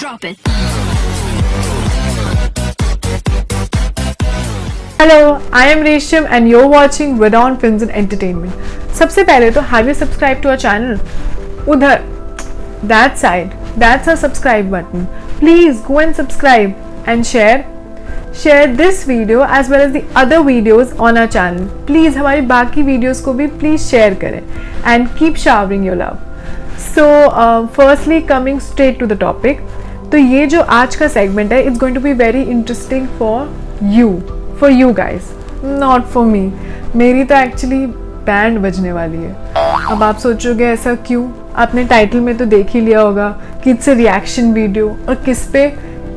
Drop it. Hello, I am Resham and you're watching Vidon Films and Entertainment. सबसे पहले तो have you subscribed to our channel? उधर, that side, that's our subscribe button. Please go and subscribe and share this video as well as the other videos on our channel. Please हमारी बाकी videos को भी please share करें and keep showering your love. So firstly coming straight to the topic, तो ये जो आज का segment है, it's going to be very interesting for you guys, not for me. मेरी तो actually बैंड बजने वाली है. अब आप सोचोगे ऐसा क्यों? आपने टाइटल में तो देख ही लिया होगा कि इट्स अ रिएक्शन वीडियो, और किस पे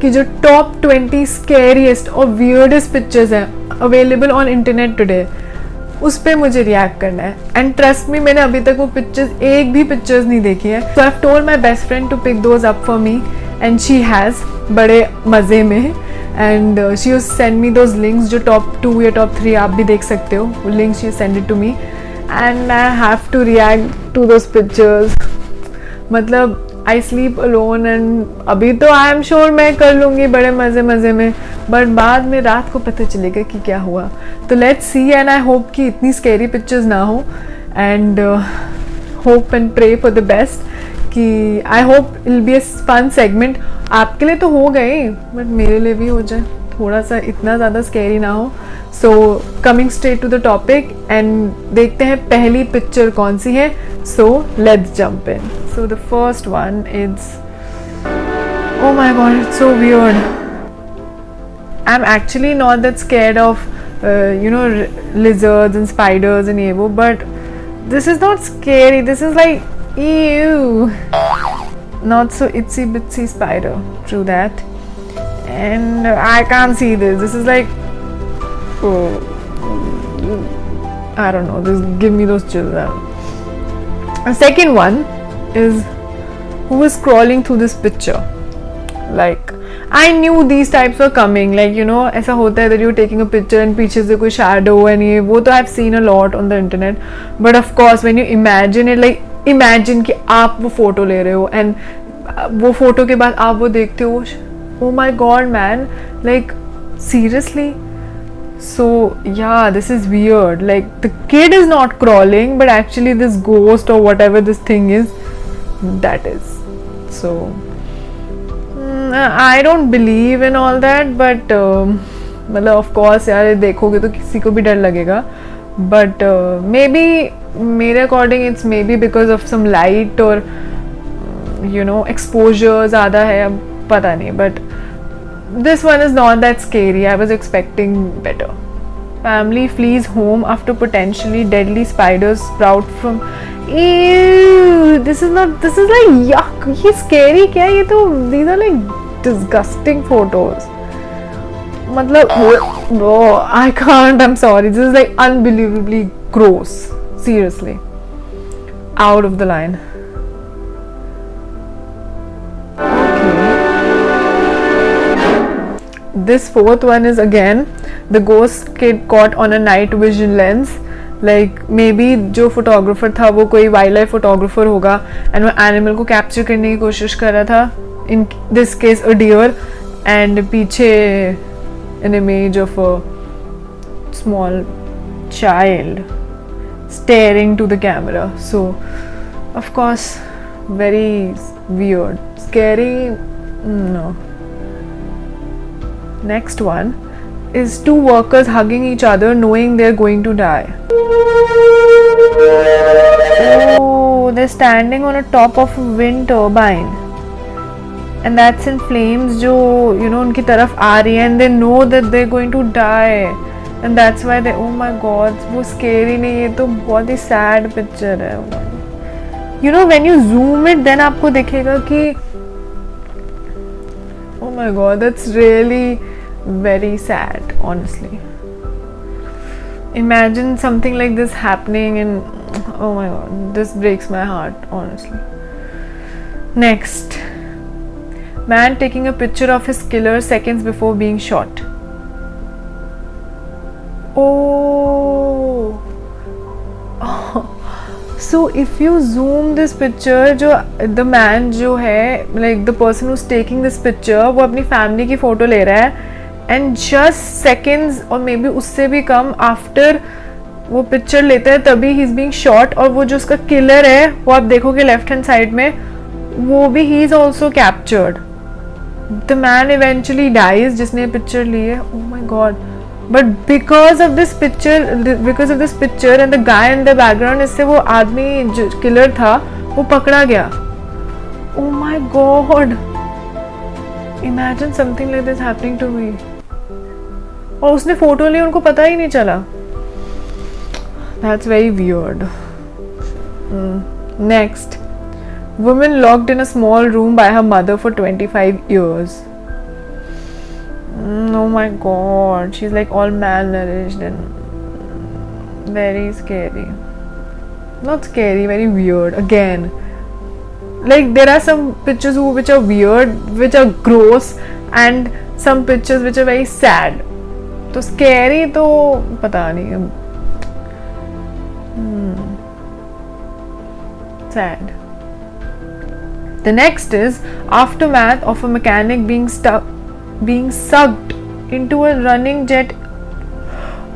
कि जो टॉप 20 स्कैरिएस्ट और वियर्डेस्ट पिक्चर्स हैं अवेलेबल ऑन इंटरनेट टुडे, उस पे मुझे रिएक्ट करना है. एंड ट्रस्ट मी, मैंने अभी तक वो पिक्चर्स एक भी पिक्चर्स नहीं देखी है. So I have told my best friend to pick those up for me and she has, बड़े मज़े में. And she use send me those links, जो टॉप 2 या टॉप 3 आप भी देख सकते हो, वो links she send it to me and I have to react to those pictures. मतलब आई स्लीप अलोन एंड अभी तो आई एम श्योर मैं कर लूँगी बड़े मज़े में, बट बाद में रात को पता चलेगा कि क्या हुआ. तो let's see and I hope कि इतनी स्कैरी पिक्चर्स ना हो and hope and pray for the best कि I hope I'll be a fun segment. आपके लिए तो हो गए बट मेरे लिए भी हो जाए, थोड़ा सा इतना ज़्यादा स्कैरी ना हो. So coming straight to the topic and देखते हैं पहली पिक्चर कौन सी है. So let's jump in. So the first one is, oh my god, it's so weird. I'm actually not that scared of lizards and spiders and evo, but this is not scary. This is like, ew. Not so itsy bitsy spider, true that. And I can't see this. This is like, oh, I don't know, just give me those chills. The second one is, who is scrolling through this picture? Like, I knew these types were coming. Like, you know, ऐसा होता है that you're taking a picture and पीछे से कोई shadow and ये वो तो I've seen a lot on the internet. But of course, when you imagine it, like, imagine कि आप वो photo ले रहे हो and वो photo के बाद आप वो देखते हो, oh my god man, like seriously. So yeah, this is weird. Like, the kid is not crawling, but actually this ghost or whatever this thing is, that is. So I don't believe in all that, but मतलब of course यार देखोगे तो किसी को भी डर लगेगा. But maybe मेरे according it's maybe because of some light or exposure ज़्यादा है, अब पता नहीं. But this one is not that scary. I was expecting better. Family flees home after potentially deadly spiders sprout from. Ew, this is like yuck. ये scary क्या? ये तो these are like disgusting photos. मतलब oh, I can't. I'm sorry. This is like unbelievably gross. Seriously, out of the line. This fourth one is again the ghost kid caught on a night vision lens. Like maybe जो photographer था वो कोई wildlife photographer होगा and वो animal को capture करने की कोशिश कर रहा था, in this case a deer, and पीछे an image of a small child staring to the camera. So of course very weird, scary, no. Next one is two workers hugging each other knowing they're going to die. Oh, they're standing on a top of a wind turbine and that's in flames जो उनकी तरफ आ रही है and they know that they're going to die and that's why they, oh my god, वो scary नहीं, ये तो बहुत ही sad picture है. When you zoom it then आपको दिखेगा कि oh my god, that's really very sad, honestly. Imagine something like this happening and oh my god, this breaks my heart, honestly. Next, man taking a picture of his killer seconds before being shot. Oh, So if you zoom this picture, जो the man जो है, like the person who's taking this picture, वो अपनी family की photo ले रहा है, and just seconds और maybe उससे भी कम after वो picture लेता है तभी he's being shot, और वो जो उसका killer है वो आप देखोगे left hand side में, वो भी he is also captured. The man eventually dies जिसने picture ली है. Oh my god. But because of this picture and the guy in the background, इससे वो आदमी जो killer था वो पकड़ा गया. Oh my god. Imagine something like this happening to me. और उसने photo ली, उनको पता ही नहीं चला. That's very weird. Next. Woman locked in a small room by her mother for 25 years. Oh my god, she's like all malnourished and very scary. Not scary, very weird. Again, like there are some pictures which are weird, which are gross, and some pictures which are very sad. तो scary तो पता नहीं. Sad. The next is aftermath of a mechanic being sucked into a running jet.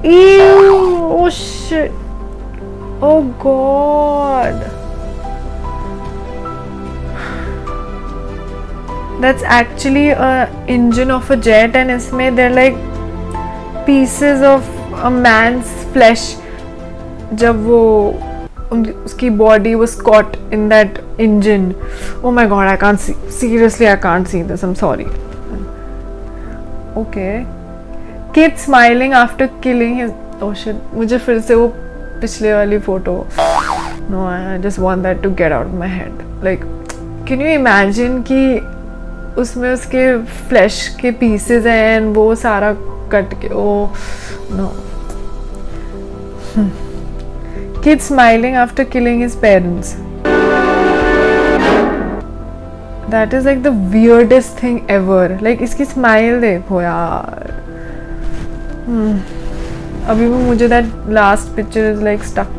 Ew! Oh shit! Oh god! That's actually a engine of a jet, and इसमें they're like pieces of a man's flesh. जब वो उसकी body was caught in that engine. Oh my god, I can't see. Seriously, I can't see this. I'm sorry. Okay. Kid smiling after killing his. Oh shit. मुझे फिर से वो पिछले वाली photo. No, I just want that to get out of my head. Like, can you imagine कि उसमें उसके flesh के pieces हैं and वो सारा कट के. Oh no. Kid smiling after killing his parents. That is like the weirdest thing ever. Like इसकी smile देखो यार. अभी भी मुझे that last picture is like stuck.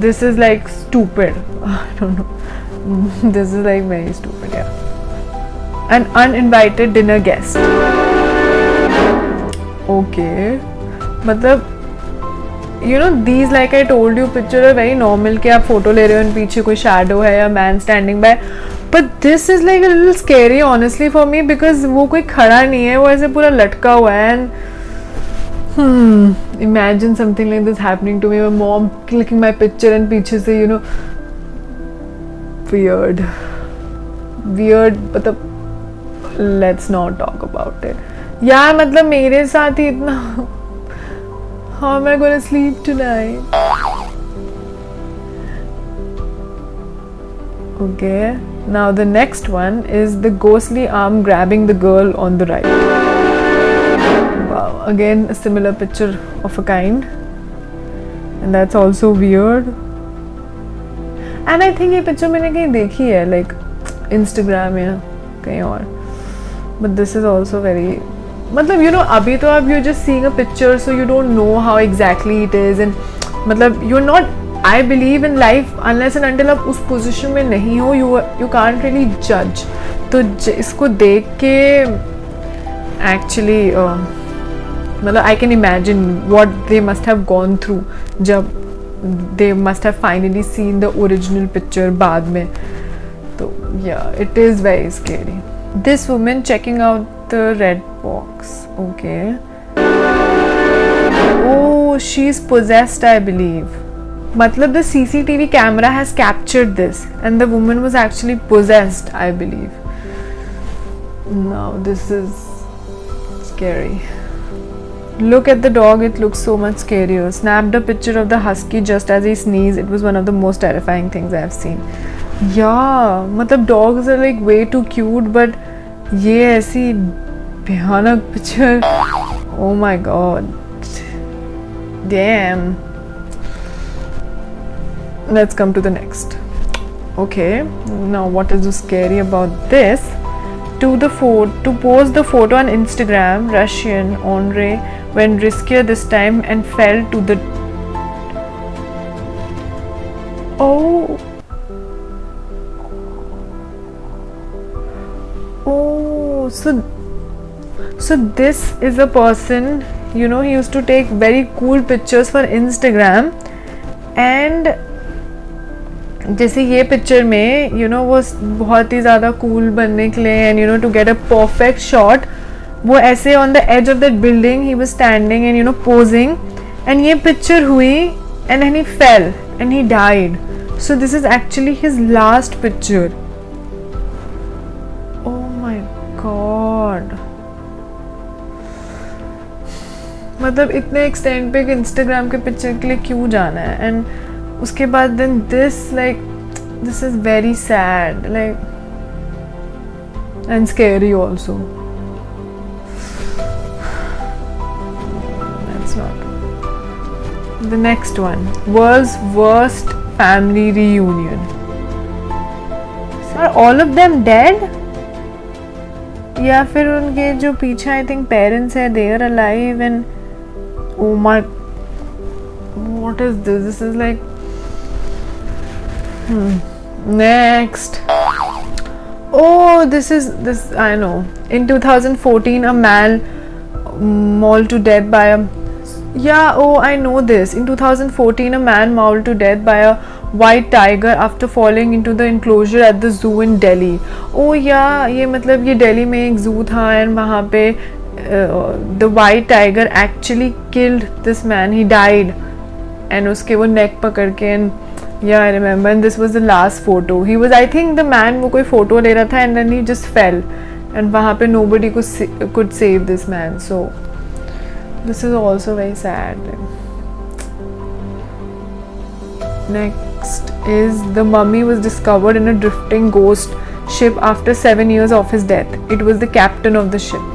This is like stupid. I don't know. This is like very stupid. Yeah. An uninvited dinner guest. Okay. मतलब you know, these, like I told you, picture are very normal कि आप photo ले रहे हो और पीछे कोई shadow है या man standing by, but this is like a little scary honestly for me because वो कोई खड़ा नहीं है, वो ऐसे पूरा लटका हुआ है. And imagine something like this happening to me, my mom clicking my picture and पीछे से, you know, weird, मतलब let's not talk about it. यार मतलब मेरे साथ ही इतना. How am I gonna sleep tonight? Okay, now the next one is the ghostly arm grabbing the girl on the right. Wow, again a similar picture of a kind, and that's also weird. And I think ये picture मैंने कहीं देखी है, like Instagram या कहीं और. But this is also very. मतलब you know अभी तो आप you're just seeing a picture so you don't know how exactly it is, and मतलब you're not, I believe in life unless and until आप उस position में नहीं हो, you can't really judge. तो इसको देख के actually मतलब I can imagine what they must have gone through जब they must have finally seen the original picture बाद में. तो yeah, it is very scary. This woman checking out the red box. Okay. Oh, she's possessed, I believe. Matlab the CCTV camera has captured this, and the woman was actually possessed, I believe. Now this is scary. Look at the dog, it looks so much scarier. Snapped a picture of the husky just as he sneezed. It was one of the most terrifying things I have seen. Yeah, matlab dogs are like way too cute, but ये ऐसी भयानक picture. Oh my god. Damn. Let's come to the next. Okay, now what is so scary about this? To post the photo on Instagram, Russian Andre went riskier this time and fell to the Oh, so this is a person, you know, he used to take very cool pictures for Instagram, and जैसे ये picture में you know वो बहुत ही ज़्यादा cool बनने के लिए and you know to get a perfect shot, वो ऐसे on the edge of that building he was standing and you know posing, and ये पिक्चर हुई and he fell and he died. So this is actually his last picture. Oh my god. मतलब इतने extend पे Instagram के picture के लिए क्यों जाना है? एंड उसके बाद then this like this is very sad like and scary also. That's not. The next one, world's worst family reunion. Sir all of them dead, या फिर उनके जो पीछे आई थिंक पेरेंट्स है they are alive and oh my, what is this? This is like next. Oh, this I know. In 2014 a man mauled to death by a oh I know this. In 2014 a man mauled to death by a white tiger after falling into the enclosure at the zoo in Delhi. Oh yeah, ये मतलब ये दिल्ली में एक zoo था and वहाँ पे the white tiger actually killed this man. He died and उसके वो neck पकड़ के and yeah I remember, and this was the last photo. He was, I think the man वो कोई photo ले रहा था and then he just fell and वहाँ पे nobody could save this man. So this is also very sad. Next is the mummy was discovered in a drifting ghost ship after 7 years of his death. It was the captain of the ship.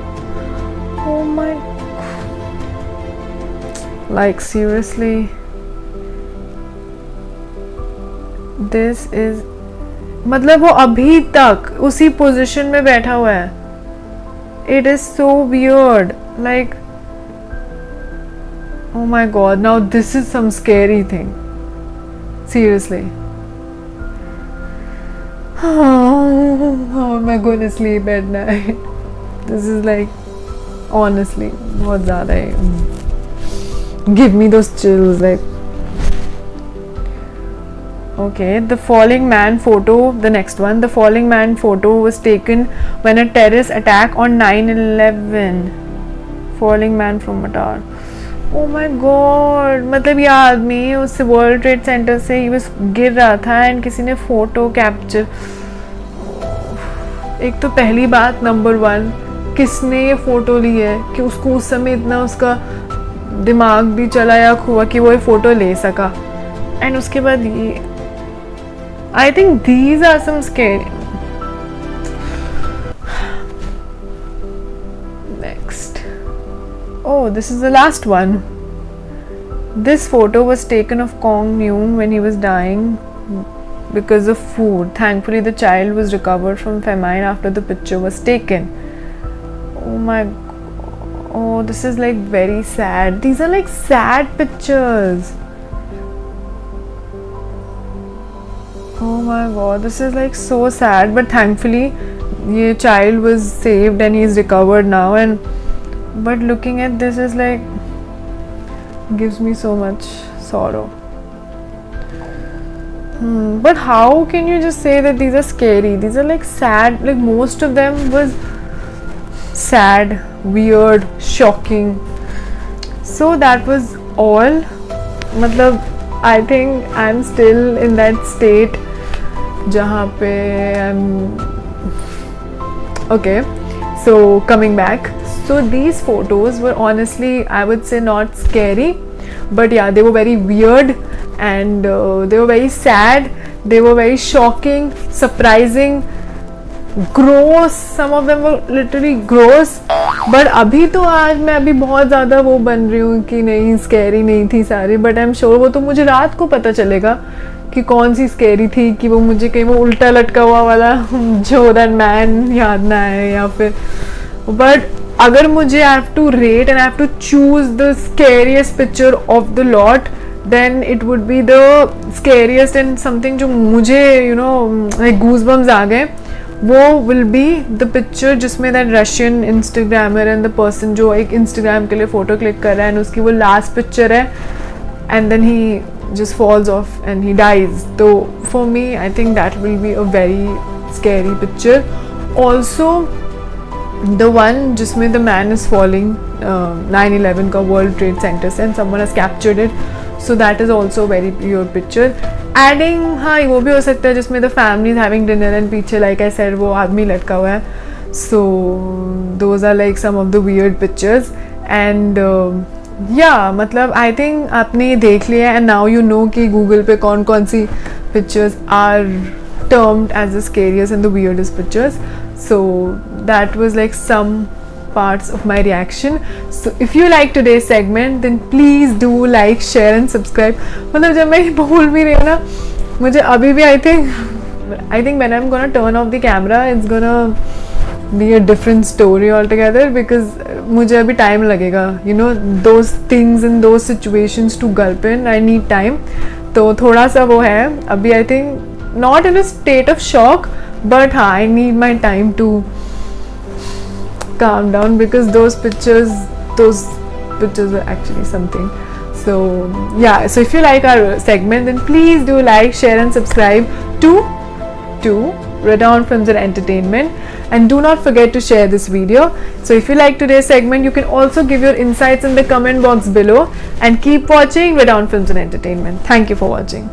Oh my, like seriously, this is मतलब वो अभी तक उसी position में बैठा हुआ है. It is so weird, like oh my god, now this is some scary thing, seriously. How am I going to sleep at night? This is like honestly बहुत ज़्यादा ही give me those chills like. Okay, the falling man photo, the next one, the falling man photo was taken when a terrorist attack on 9/11. Falling man from a tower. Oh my god, मतलब ये आदमी उस world trade centre से ही बस गिर रहा था and किसी ने फोटो कैप्चर. एक तो पहली बात, नंबर 1, किसने ये फोटो ली है कि उसको उस समय इतना उसका दिमाग भी चला या हुआ कि वो ये फोटो ले सका. एंड उसके बाद ये I think these are some scary. Next, oh this is the last one. This photo was taken of Kong Myung when he was dying because of food. Thankfully the child was recovered from famine after the picture was taken. Oh my, oh this is like very sad. These are like sad pictures. Oh my god, this is like so sad, but thankfully the child was saved and he is recovered now. And but looking at this is like gives me so much sorrow. But how can you just say that these are scary? These are like sad, like most of them was sad, weird, shocking. So that was all. Matlab, I think I'm still in that state jahan pe I'm okay. So coming back, so these photos were honestly, I would say, not scary, but yeah, they were very weird and they were very sad, they were very shocking, surprising, gross. Some of them were literally gross. But अभी तो आज मैं अभी बहुत ज़्यादा वो बन रही हूँ कि नहीं स्कैरी नहीं थी सारी, बट आई एम श्योर वो तो मुझे रात को पता चलेगा कि कौन सी स्कैरी थी, कि वो मुझे कहीं वो उल्टा लटका हुआ वाला जो दैट मैन याद ना आए या फिर. बट अगर मुझे I have to rate and I have to choose the scariest picture of the lot, then it would be the scariest and something जो मुझे यू नो लाइक गूज़बम्स आ गए, वो विल बी द पिक्चर जिसमें that Russian Instagrammer and the person जो एक Instagram के लिए फ़ोटो क्लिक कर रहा है एंड उसकी वो लास्ट पिक्चर है and then he just falls off and he dies. So for me I think that will be a very scary picture. Also the one जिसमें the man is falling 9/11 का World Trade Center से and someone has captured it, so that is also a very pure picture. Adding हाँ वो भी हो सकता है जिसमें the family is having dinner and पीछे like I said वो आदमी लटका हुआ है. So those are like some of the weird pictures and मतलब आई थिंक आपने ये देख लिया एंड नाउ यू नो कि गूगल पे कौन कौन सी pictures are termed as the scariest and the weirdest pictures. So that was like some parts of my reaction. So if you like today's segment then please do like, share and subscribe. मतलब जब मैं बोल भी रही हूँ ना मुझे अभी भी I think when I'm gonna turn off the camera it's gonna be a different story altogether because मुझे अभी time लगेगा, you know, those things in those situations to gulp in, I need time. तो थोड़ा सा वो है अभी I think not in a state of shock but हाँ I need my time to calm down because those pictures are actually something. So yeah, so if you like our segment then please do like, share and subscribe to Redon Films and Entertainment, and do not forget to share this video. So if you like today's segment you can also give your insights in the comment box below and keep watching Redon Films and Entertainment. Thank you for watching.